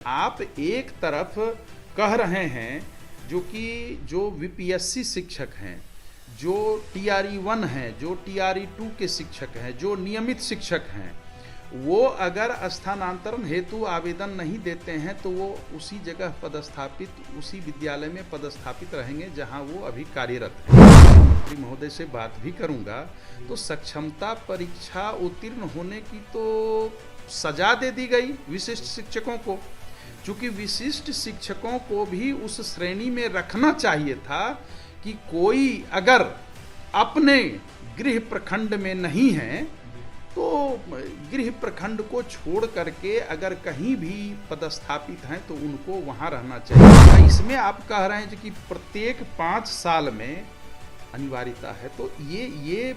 आप एक तरफ कह रहे हैं जो वीपीएससी शिक्षक हैं, जो टीआरई 1 हैं, जो टीआरई 2 के शिक्षक हैं, जो नियमित शिक्षक हैं, वो अगर स्थानांतरण हेतु आवेदन नहीं देते हैं तो वो उसी जगह पदस्थापित, उसी विद्यालय में पदस्थापित रहेंगे जहां वो अभी कार्यरत हैं। मंत्री महोदय से बात भी करूंगा तो सक्षमता परीक्षा उत्तीर्ण होने की तो सजा दे दी गई विशिष्ट शिक्षकों को, चूंकि विशिष्ट शिक्षकों को भी उस श्रेणी में रखना चाहिए था कि कोई अगर अपने गृह प्रखंड में नहीं है तो गृह प्रखंड को छोड़ करके अगर कहीं भी पदस्थापित हैं तो उनको वहां रहना चाहिए। इसमें आप कह रहे हैं कि प्रत्येक 5 साल में अनिवार्यता है, तो ये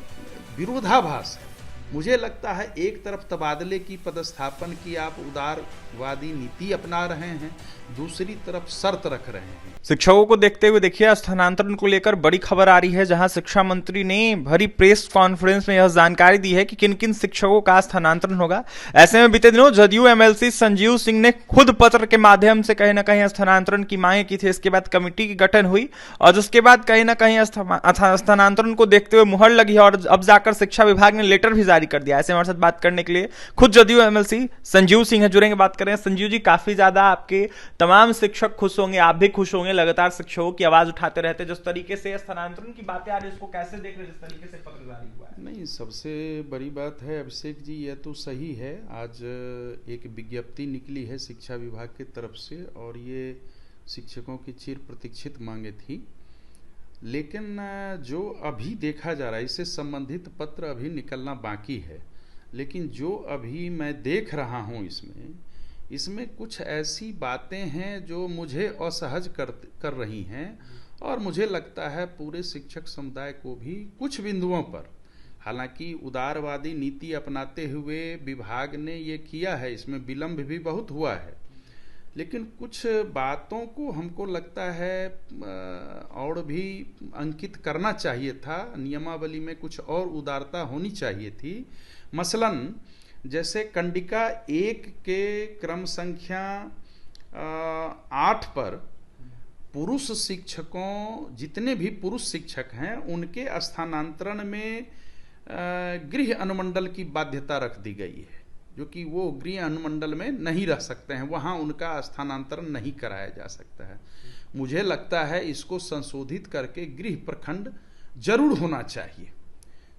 विरोधाभास है। मुझे लगता है एक तरफ तबादले की पदस्थापन की आप उदारवादी नीति अपना रहे हैं, दूसरी तरफ शर्त रख रहे हैं। शिक्षकों को देखते हुए देखिए स्थानांतरण को लेकर बड़ी खबर आ रही है, जहां शिक्षा मंत्री ने भरी प्रेस कॉन्फ्रेंस में यह जानकारी दी है कि किन किन शिक्षकों का स्थानांतरण होगा। ऐसे में बीते दिनों जदयू एमएलसी संजीव सिंह ने खुद पत्र के माध्यम से कहीं ना कहीं स्थानांतरण की मांग की थी। इसके बाद कमेटी की गठन हुई और जिसके बाद कहीं ना कहीं स्थानांतरण को देखते हुए मुहर लगी है और अब जाकर शिक्षा विभाग ने लेटर भी जारी कर दिया। ऐसे हमारे साथ बात करने के लिए खुद जदयू एमएलसी संजीव सिंह है, जुड़ेंगे, बात करें। संजीव जी, काफी ज्यादा आपके तमाम शिक्षक खुश होंगे, आप भी खुश होंगे, लगातार शिक्षकों की आवाज उठाते रहते। जिस तरीके से स्थानांतरण की बातें आ रही है, इसको कैसे देख रहे हैं, जिस तरीके से पत्र जारी हुआ है? नहीं, सबसे बड़ी बात है अभिषेक जी, यह तो सही है, आज एक विज्ञप्ति निकली है शिक्षा विभाग की तरफ से और ये शिक्षकों की चिर प्रतीक्षित मांगे थी, लेकिन जो अभी देखा जा रहा है इससे संबंधित पत्र अभी निकलना बाकी है। लेकिन जो अभी मैं देख रहा हूँ इसमें कुछ ऐसी बातें हैं जो मुझे असहज कर रही हैं और मुझे लगता है पूरे शिक्षक समुदाय को भी कुछ बिंदुओं पर, हालांकि उदारवादी नीति अपनाते हुए विभाग ने ये किया है, इसमें विलंब भी बहुत हुआ है, लेकिन कुछ बातों को हमको लगता है और भी अंकित करना चाहिए था। नियमावली में कुछ और उदारता होनी चाहिए थी। मसलन जैसे कंडिका 1 के क्रम संख्या 8 पर पुरुष शिक्षकों, जितने भी पुरुष शिक्षक हैं उनके स्थानांतरण में गृह अनुमंडल की बाध्यता रख दी गई है, जो कि वो गृह अनुमंडल में नहीं रह सकते हैं, वहां उनका स्थानांतरण नहीं कराया जा सकता है। मुझे लगता है इसको संशोधित करके गृह प्रखंड जरूर होना चाहिए,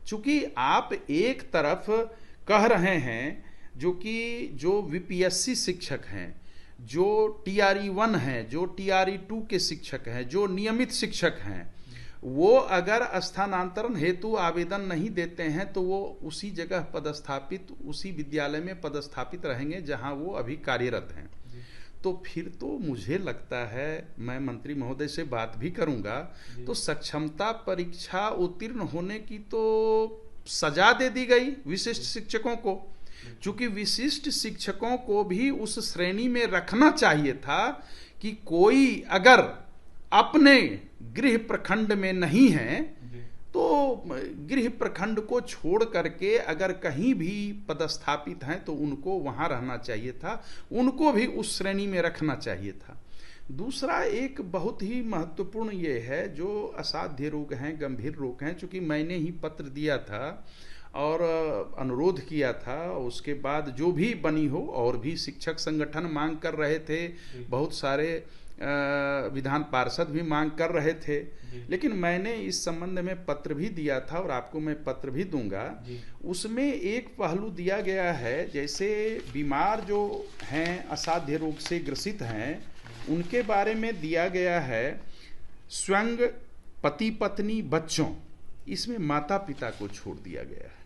चूंकि आप एक तरफ कह रहे हैं जो वीपीएससी शिक्षक हैं, जो टीआरई 1 हैं, जो टीआरई 2 के शिक्षक हैं, जो नियमित शिक्षक हैं, वो अगर स्थानांतरण हेतु आवेदन नहीं देते हैं तो वो उसी जगह पदस्थापित, उसी विद्यालय में पदस्थापित रहेंगे जहां वो अभी कार्यरत हैं। तो फिर तो मुझे लगता है, मैं मंत्री महोदय से बात भी करूंगा, तो सक्षमता परीक्षा उत्तीर्ण होने की तो सजा दे दी गई विशिष्ट शिक्षकों को, चूंकि विशिष्ट शिक्षकों को भी उस श्रेणी में रखना चाहिए था कि कोई अगर अपने गृह प्रखंड में नहीं है तो गृह प्रखंड को छोड़ करके अगर कहीं भी पदस्थापित हैं तो उनको वहां रहना चाहिए था, उनको भी उस श्रेणी में रखना चाहिए था। दूसरा एक बहुत ही महत्वपूर्ण ये है, जो असाध्य रोग हैं, गंभीर रोग हैं, चूंकि मैंने ही पत्र दिया था और अनुरोध किया था, उसके बाद जो भी बनी हो, और भी शिक्षक संगठन मांग कर रहे थे, बहुत सारे विधान पार्षद भी मांग कर रहे थे, लेकिन मैंने इस संबंध में पत्र भी दिया था और आपको मैं पत्र भी दूंगा। उसमें एक पहलू दिया गया है, जैसे बीमार जो हैं, असाध्य रोग से ग्रसित हैं, उनके बारे में दिया गया है स्वयं पति पत्नी बच्चों, इसमें माता पिता को छोड़ दिया गया है।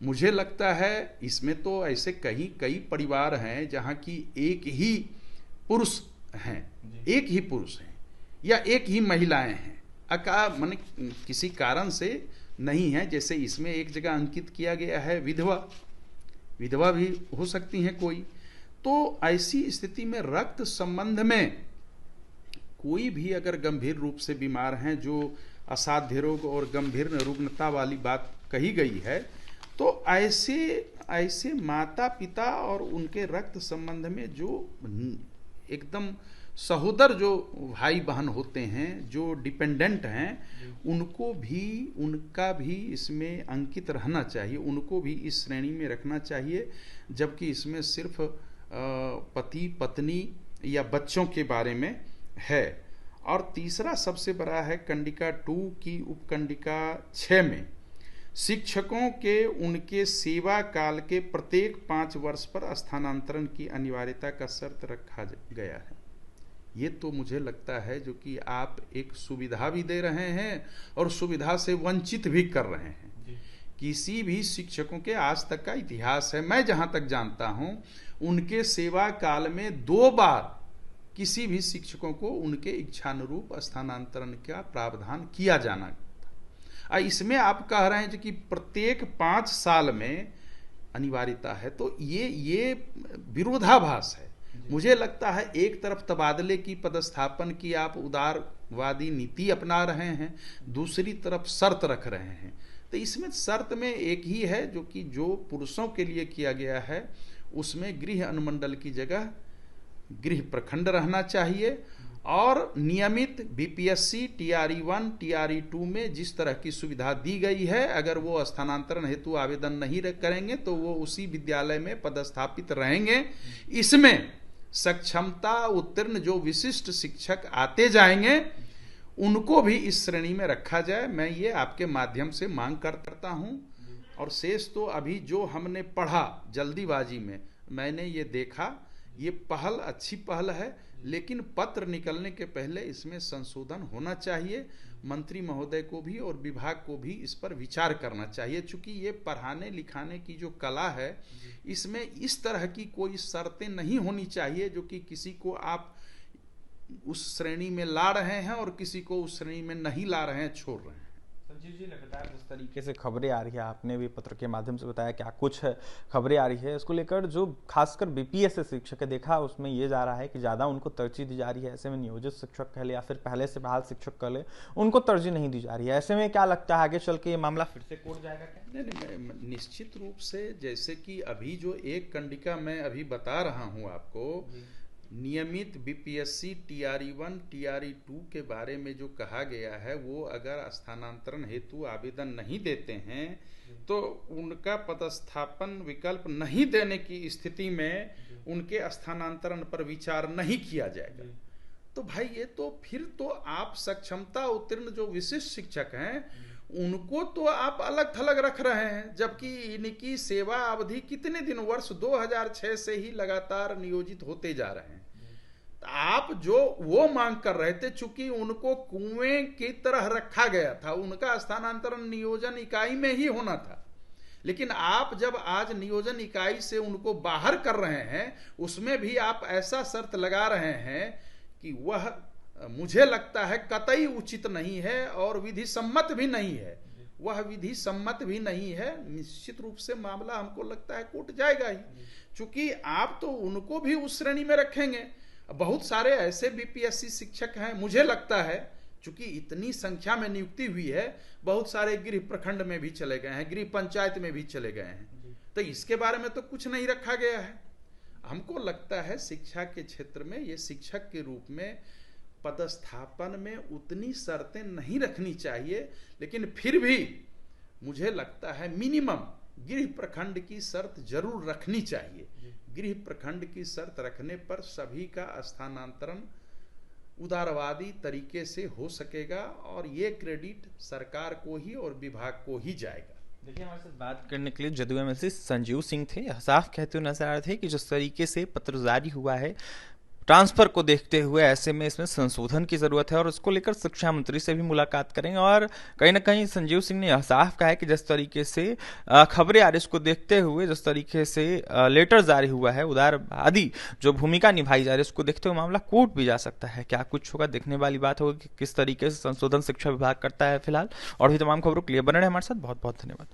मुझे लगता है इसमें तो ऐसे कई परिवार हैं जहां की एक ही पुरुष हैं, एक ही पुरुष हैं या एक ही महिलाएं हैं, माने किसी कारण से नहीं है, जैसे इसमें एक जगह अंकित किया गया है विधवा भी हो सकती हैं कोई। तो ऐसी स्थिति में रक्त संबंध में कोई भी अगर गंभीर रूप से बीमार हैं, जो असाध्य रोग और गंभीर रुग्णता वाली बात कही गई है, तो ऐसे माता पिता और उनके रक्त संबंध में जो एकदम सहोदर जो भाई बहन होते हैं, जो डिपेंडेंट हैं, उनका भी इसमें अंकित रहना चाहिए, उनको भी इस श्रेणी में रखना चाहिए, जबकि इसमें सिर्फ पति पत्नी या बच्चों के बारे में है। और तीसरा सबसे बड़ा है कंडिका 2 की उपकंडिका 6 में शिक्षकों के उनके सेवा काल के प्रत्येक 5 वर्ष पर स्थानांतरण की अनिवार्यता का शर्त रखा गया है। ये तो मुझे लगता है जो कि आप एक सुविधा भी दे रहे हैं और सुविधा से वंचित भी कर रहे हैं। किसी भी शिक्षकों के आज तक का इतिहास है, मैं जहां तक जानता हूं, उनके सेवा काल में 2 बार किसी भी शिक्षकों को उनके इच्छानुरूप स्थानांतरण का प्रावधान किया जाना था। इसमें आप कह रहे हैं कि प्रत्येक 5 साल में अनिवार्यता है, तो ये विरोधाभास है। मुझे लगता है एक तरफ तबादले की पदस्थापन की आप उदारवादी नीति अपना रहे हैं, दूसरी तरफ शर्त रख रहे हैं। तो इसमें शर्त में एक ही है जो कि जो पुरुषों के लिए किया गया है, उसमें गृह अनुमंडल की जगह गृह प्रखंड रहना चाहिए और नियमित बीपीएससी TRE1 TRE2 में जिस तरह की सुविधा दी गई है, अगर वो स्थानांतरण हेतु आवेदन नहीं करेंगे तो वो उसी विद्यालय में पदस्थापित रहेंगे। इसमें सक्षमता उत्तीर्ण जो विशिष्ट शिक्षक आते जाएंगे उनको भी इस श्रेणी में रखा जाए। मैं ये आपके माध्यम से मांग करता हूं। और शेष तो अभी जो हमने पढ़ा जल्दीबाजी में, मैंने ये देखा, ये पहल अच्छी पहल है, लेकिन पत्र निकलने के पहले इसमें संशोधन होना चाहिए। मंत्री महोदय को भी और विभाग को भी इस पर विचार करना चाहिए, चूंकि ये पढ़ाने लिखाने की जो कला है, इसमें इस तरह की कोई शर्तें नहीं होनी चाहिए जो कि किसी को आप उस श्रेणी में ला रहे हैं और किसी को उस श्रेणी में नहीं ला रहे हैं, छोड़ रहे हैं। संजीव जी, लगातार जिस तरीके से खबरें आ रही है, आपने भी पत्र के माध्यम से बताया क्या कुछ खबरें आ रही है, इसको लेकर जो खासकर बीपीएस से शिक्षक है देखा, उसमें ये जा रहा है कि ज़्यादा उनको तरजीह दी जा रही है। ऐसे में नियोजित शिक्षक कह ले या फिर पहले से बहाल शिक्षक कह ले, उनको तरजीह नहीं दी जा रही है। ऐसे में क्या लगता है आगे चल के ये मामला फिर से कोर्ट जाएगा क्या? नहीं, निश्चित रूप से जैसे कि अभी जो एक कंडिका मैं अभी बता रहा हूँ आपको, नियमित बीपीएससी TRE1 TRE2 के बारे में जो कहा गया है, वो अगर स्थानांतरण हेतु आवेदन नहीं देते हैं तो उनका पदस्थापन विकल्प नहीं देने की स्थिति में उनके स्थानांतरण पर विचार नहीं किया जाएगा। तो भाई ये तो फिर तो आप सक्षमता उत्तीर्ण जो विशिष्ट शिक्षक हैं उनको तो आप अलग थलग रख रहे हैं, जबकि इनकी सेवा अवधि कितने दिन, वर्ष 2006 से ही लगातार नियोजित होते जा रहे हैं। आप जो वो मांग कर रहे थे, चूंकि उनको कुएं की तरह रखा गया था, उनका स्थानांतरण नियोजन इकाई में ही होना था, लेकिन आप जब आज नियोजन इकाई से उनको बाहर कर रहे हैं, उसमें भी आप ऐसा शर्त लगा रहे हैं कि वह मुझे लगता है कतई उचित नहीं है और विधि सम्मत भी नहीं है। वह विधि सम्मत भी नहीं है। निश्चित रूप से मामला हमको लगता है कोर्ट जाएगा ही, चूंकि आप तो उनको भी उस श्रेणी में रखेंगे। बहुत सारे ऐसे बीपीएससी शिक्षक हैं, मुझे लगता है चूंकि इतनी संख्या में नियुक्ति हुई है, बहुत सारे गृह प्रखंड में भी चले गए हैं, गृह पंचायत में भी चले गए हैं, तो इसके बारे में तो कुछ नहीं रखा गया है। हमको लगता है शिक्षा के क्षेत्र में ये शिक्षक के रूप में पदस्थापन में उतनी शर्तें नहीं रखनी चाहिए, लेकिन फिर भी मुझे लगता है मिनिमम गृह प्रखंड की शर्त जरूर रखनी चाहिए। गृह प्रखंड की शर्त रखने पर सभी का स्थानांतरण उदारवादी तरीके से हो सकेगा और ये क्रेडिट सरकार को ही और विभाग को ही जाएगा। देखिए, हमारे साथ बात करने के लिए जदयू एमएलसी संजीव सिंह थे। साफ कहते हुए नजर आ रहे थे कि जिस तरीके से पत्र जारी हुआ है ट्रांसफर को देखते हुए, ऐसे में इसमें संशोधन की जरूरत है और उसको लेकर शिक्षा मंत्री से भी मुलाकात करेंगे। और कहीं ना कहीं संजीव सिंह ने यह साफ कहा है कि जिस तरीके से खबरें आ रही इसको देखते हुए, जिस तरीके से लेटर जारी हुआ है, उदारवादी जो भूमिका निभाई जा रही है, उसको देखते हुए मामला कोर्ट भी जा सकता है। क्या कुछ होगा, देखने वाली बात होगी कि किस तरीके से संशोधन शिक्षा विभाग करता है। फिलहाल और भी तमाम खबरों के लिए बने रहे हमारे साथ। बहुत बहुत धन्यवाद।